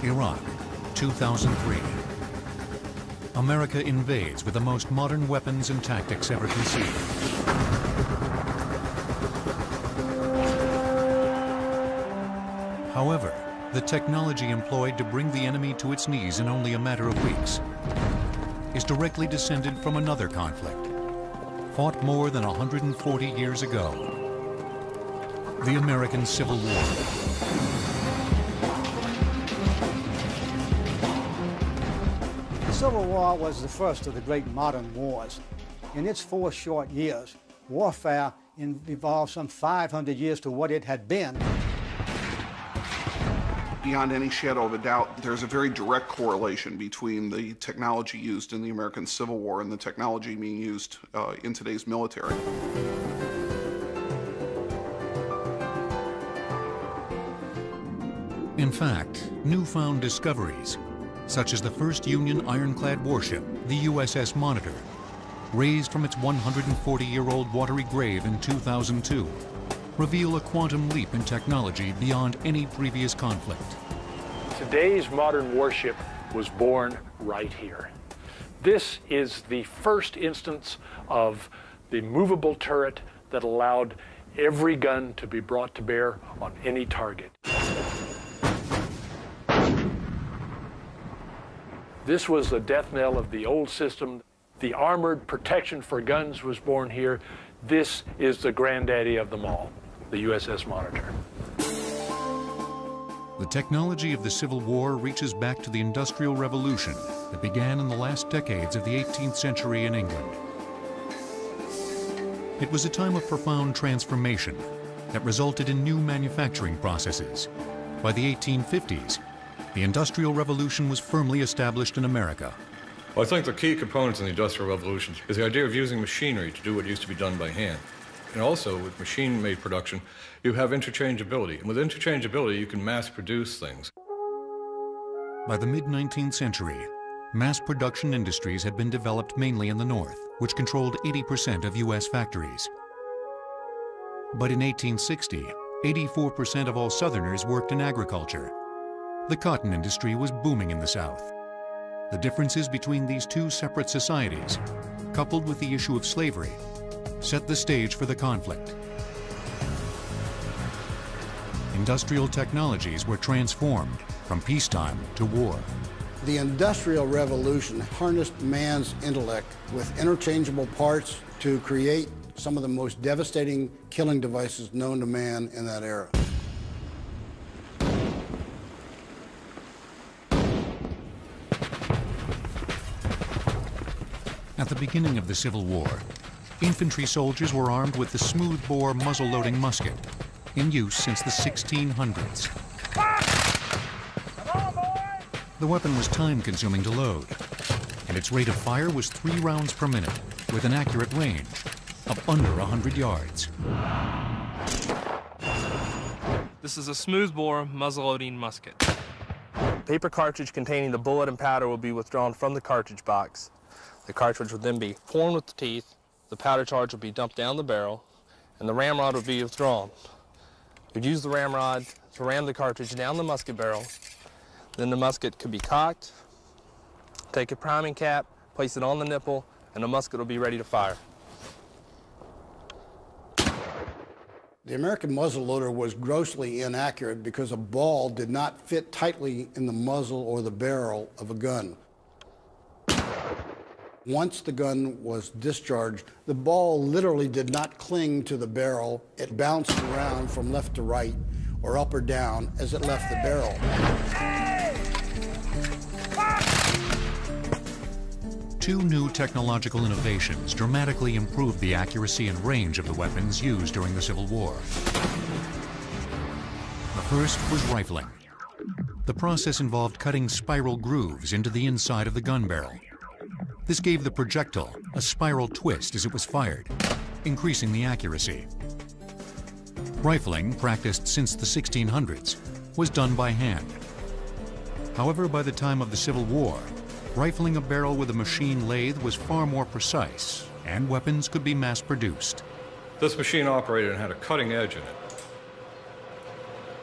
Iraq, 2003. America invades with the most modern weapons and tactics ever conceived. However, the technology employed to bring the enemy to its knees in only a matter of weeks is directly descended from another conflict, fought more than 140 years ago, the American Civil War. The Civil War was the first of the great modern wars. In its 4 short years, warfare evolved some 500 years to what it had been. Beyond any shadow of a doubt, there's a very direct correlation between the technology used in the American Civil War and the technology being used in today's military. In fact, newfound discoveries, such as the first Union ironclad warship, the USS Monitor, raised from its 140-year-old watery grave in 2002, reveal a quantum leap in technology beyond any previous conflict. Today's modern warship was born right here. This is the first instance of the movable turret that allowed every gun to be brought to bear on any target. This was the death knell of the old system. The armored protection for guns was born here. This is the granddaddy of them all, the USS Monitor. The technology of the Civil War reaches back to the Industrial Revolution that began in the last decades of the 18th century in England. It was a time of profound transformation that resulted in new manufacturing processes. By the 1850s, the Industrial Revolution was firmly established in America. Well, I think the key components in the Industrial Revolution is the idea of using machinery to do what used to be done by hand. And also, with machine-made production, you have interchangeability. And with interchangeability, you can mass-produce things. By the mid-19th century, mass production industries had been developed mainly in the North, which controlled 80% of U.S. factories. But in 1860, 84% of all Southerners worked in agriculture. The cotton industry was booming in the South. The differences between these two separate societies, coupled with the issue of slavery, set the stage for the conflict. Industrial technologies were transformed from peacetime to war. The Industrial Revolution harnessed man's intellect with interchangeable parts to create some of the most devastating killing devices known to man in that era. At the beginning of the Civil War, infantry soldiers were armed with the smoothbore muzzle-loading musket, in use since the 1600s. The weapon was time-consuming to load, and its rate of fire was 3 rounds per minute, with an accurate range of under 100 yards. This is a smoothbore muzzle-loading musket. Paper cartridge containing the bullet and powder will be withdrawn from the cartridge box. The cartridge would then be formed with the teeth, the powder charge will be dumped down the barrel, and the ramrod would be withdrawn. You'd use the ramrod to ram the cartridge down the musket barrel. Then the musket could be cocked, take a priming cap, place it on the nipple, and the musket will be ready to fire. The American muzzleloader was grossly inaccurate because a ball did not fit tightly in the muzzle or the barrel of a gun. Once the gun was discharged, the ball literally did not cling to the barrel. It bounced around from left to right or up or down as it left the barrel. Two new technological innovations dramatically improved the accuracy and range of the weapons used during the Civil War. The first was rifling. The process involved cutting spiral grooves into the inside of the gun barrel. This gave the projectile a spiral twist as it was fired, increasing the accuracy. Rifling, practiced since the 1600s, was done by hand. However, by the time of the Civil War, rifling a barrel with a machine lathe was far more precise, and weapons could be mass-produced. This machine operated and had a cutting edge in it.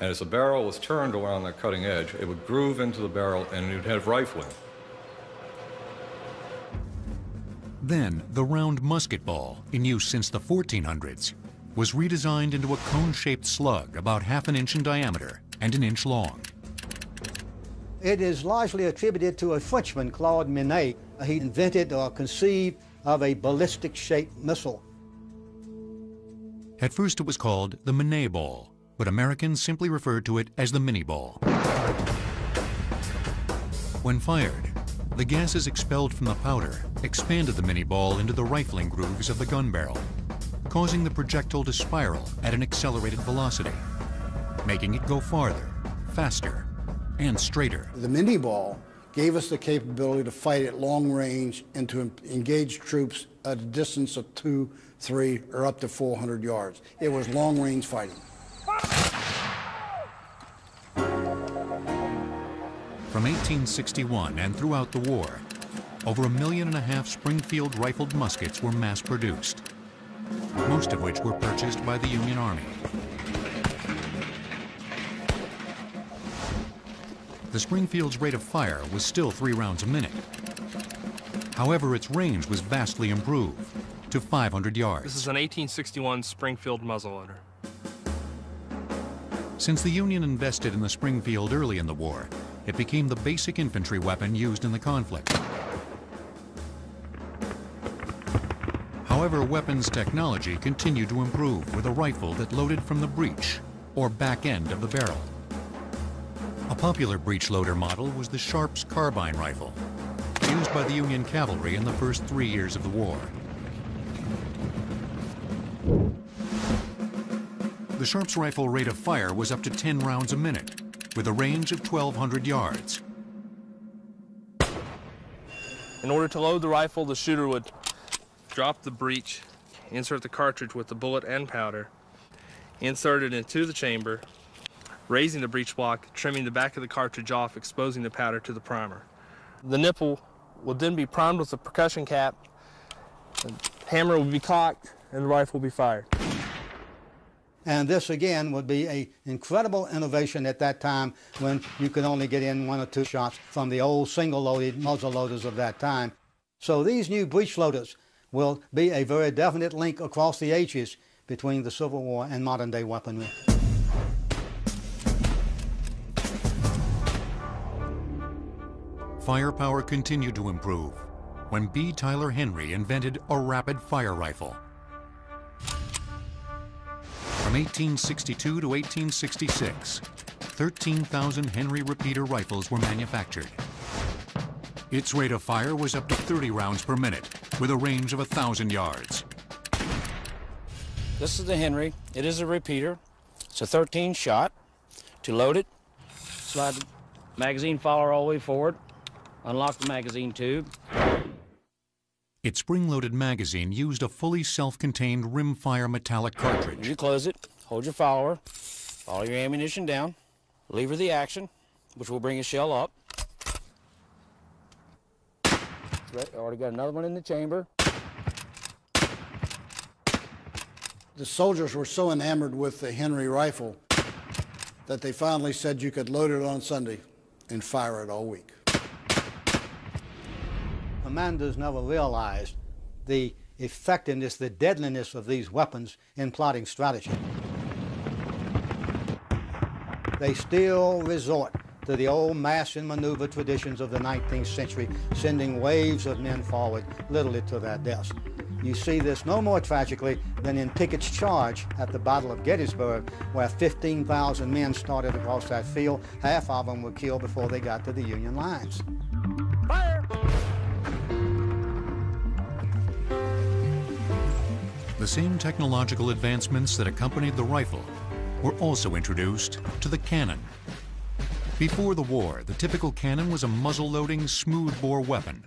And as the barrel was turned around that cutting edge, it would groove into the barrel and you'd have rifling. Then, the round musket ball, in use since the 1400s, was redesigned into a cone-shaped slug about ½ an inch in diameter and an inch long. It is largely attributed to a Frenchman, Claude Minié. He invented or conceived of a ballistic-shaped missile. At first it was called the Minié ball, but Americans simply referred to it as the mini ball. When fired, the gases expelled from the powder expanded the mini ball into the rifling grooves of the gun barrel, causing the projectile to spiral at an accelerated velocity, making it go farther, faster, and straighter. The mini ball gave us the capability to fight at long range and to engage troops at a distance of 2, 3, or up to 400 yards. It was long range fighting. From 1861 and throughout the war, over 1.5 million Springfield rifled muskets were mass-produced, most of which were purchased by the Union Army. The Springfield's rate of fire was still 3 rounds a minute. However, its range was vastly improved to 500 yards. This is an 1861 Springfield muzzleloader. Since the Union invested in the Springfield early in the war, it became the basic infantry weapon used in the conflict. However, weapons technology continued to improve with a rifle that loaded from the breech, or back end of the barrel. A popular breech loader model was the Sharps carbine rifle, used by the Union cavalry in the first 3 years of the war. The Sharps rifle rate of fire was up to 10 rounds a minute, with a range of 1,200 yards. In order to load the rifle, the shooter would drop the breech, insert the cartridge with the bullet and powder, insert it into the chamber, raising the breech block, trimming the back of the cartridge off, exposing the powder to the primer. The nipple would then be primed with a percussion cap, the hammer would be cocked, and the rifle would be fired. And this, again, would be an incredible innovation at that time when you could only get in 1 or 2 shots from the old single-loaded muzzle loaders of that time. So these new breech loaders will be a very definite link across the ages between the Civil War and modern-day weaponry. Firepower continued to improve when B. Tyler Henry invented a rapid-fire rifle. From 1862 to 1866, 13,000 Henry repeater rifles were manufactured. Its rate of fire was up to 30 rounds per minute, with a range of 1,000 yards. This is the Henry. It is a repeater. It's a 13 shot. To load it, slide the magazine follower all the way forward, unlock the magazine tube. Its spring-loaded magazine used a fully self-contained rim-fire metallic cartridge. You close it, hold your follower, follow your ammunition down, lever the action, which will bring a shell up. Already got another one in the chamber. The soldiers were so enamored with the Henry rifle that they finally said you could load it on Sunday and fire it all week. Commanders never realized the effectiveness, the deadliness of these weapons in plotting strategy. They still resort to the old mass and maneuver traditions of the 19th century, sending waves of men forward, literally to their deaths. You see this no more tragically than in Pickett's charge at the Battle of Gettysburg, where 15,000 men started across that field. Half of them were killed before they got to the Union lines. Fire! The same technological advancements that accompanied the rifle were also introduced to the cannon. Before the war, the typical cannon was a muzzle-loading, smooth-bore weapon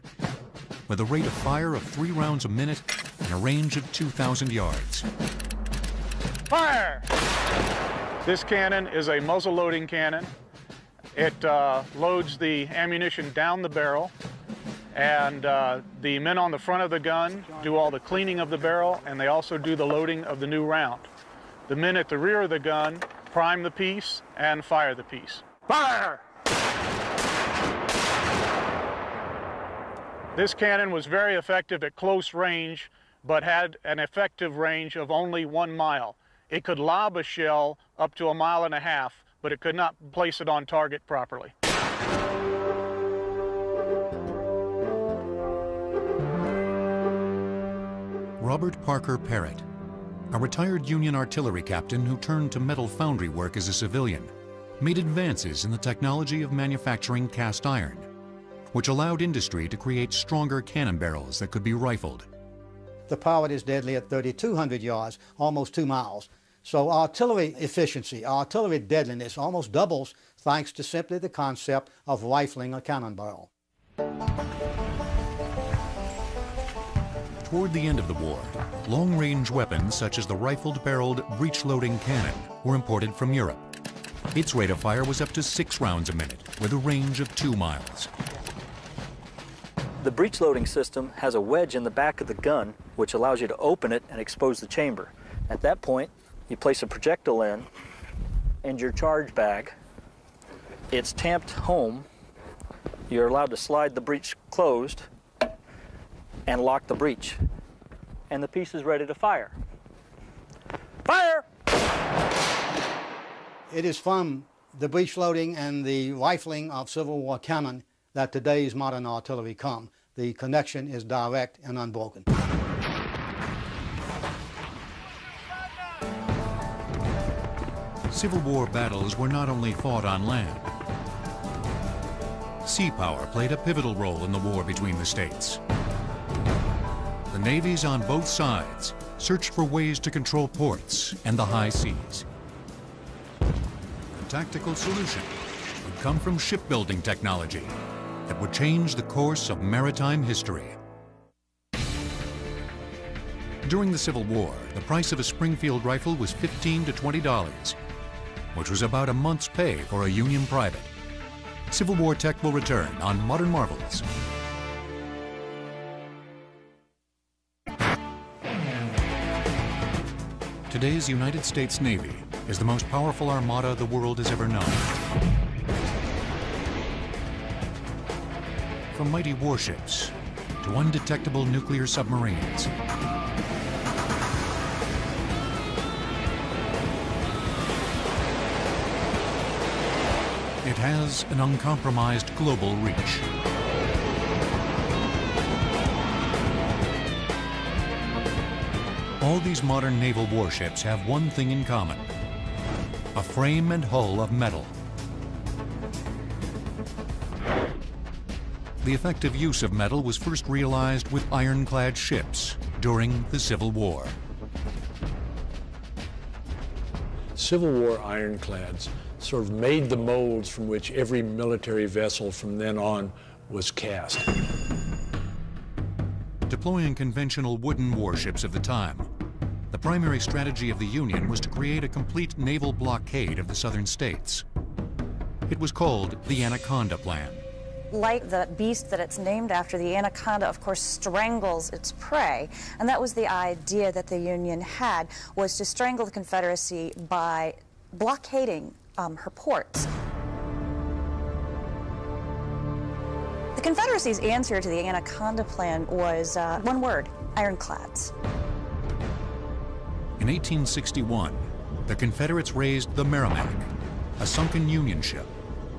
with a rate of fire of 3 rounds a minute and a range of 2,000 yards. Fire! This cannon is a muzzle-loading cannon. It loads the ammunition down the barrel, and the men on the front of the gun do all the cleaning of the barrel, and they also do the loading of the new round. The men at the rear of the gun prime the piece and fire the piece. Fire! This cannon was very effective at close range, but had an effective range of only 1 mile. It could lob a shell up to 1.5 miles, but it could not place it on target properly. Robert Parker Parrott, a retired Union artillery captain who turned to metal foundry work as a civilian, made advances in the technology of manufacturing cast iron, which allowed industry to create stronger cannon barrels that could be rifled. The powder is deadly at 3,200 yards, almost 2 miles. So artillery efficiency, artillery deadliness almost doubles thanks to simply the concept of rifling a cannon barrel. Toward the end of the war, long-range weapons such as the rifled-barreled breech-loading cannon were imported from Europe. Its rate of fire was up to 6 rounds a minute, with a range of 2 miles. The breech loading system has a wedge in the back of the gun which allows you to open it and expose the chamber. At that point, you place a projectile in and your charge bag. It's tamped home. You're allowed to slide the breech closed and lock the breech. And the piece is ready to fire. Fire! It is from the breech loading and the rifling of Civil War cannon that today's modern artillery come. The connection is direct and unbroken. Civil War battles were not only fought on land. Sea power played a pivotal role in the war between the states. The navies on both sides searched for ways to control ports and the high seas. The tactical solution would come from shipbuilding technology that would change the course of maritime history. During the Civil War, the price of a Springfield rifle was $15 to $20, which was about a month's pay for a Union private. Civil War tech will return on Modern Marvels. Today's United States Navy is the most powerful armada the world has ever known. From mighty warships to undetectable nuclear submarines. It has an uncompromised global reach. All these modern naval warships have one thing in common: a frame and hull of metal. The effective use of metal was first realized with ironclad ships during the Civil War. Civil War ironclads sort of made the molds from which every military vessel from then on was cast. Deploying conventional wooden warships of the time, the primary strategy of the Union was to create a complete naval blockade of the southern states. It was called the Anaconda Plan. Like the beast that it's named after, the anaconda, of course, strangles its prey. And that was the idea that the Union had, was to strangle the Confederacy by blockading her ports. The Confederacy's answer to the Anaconda Plan was one word: ironclads. In 1861, the Confederates raised the Merrimack, a sunken Union ship,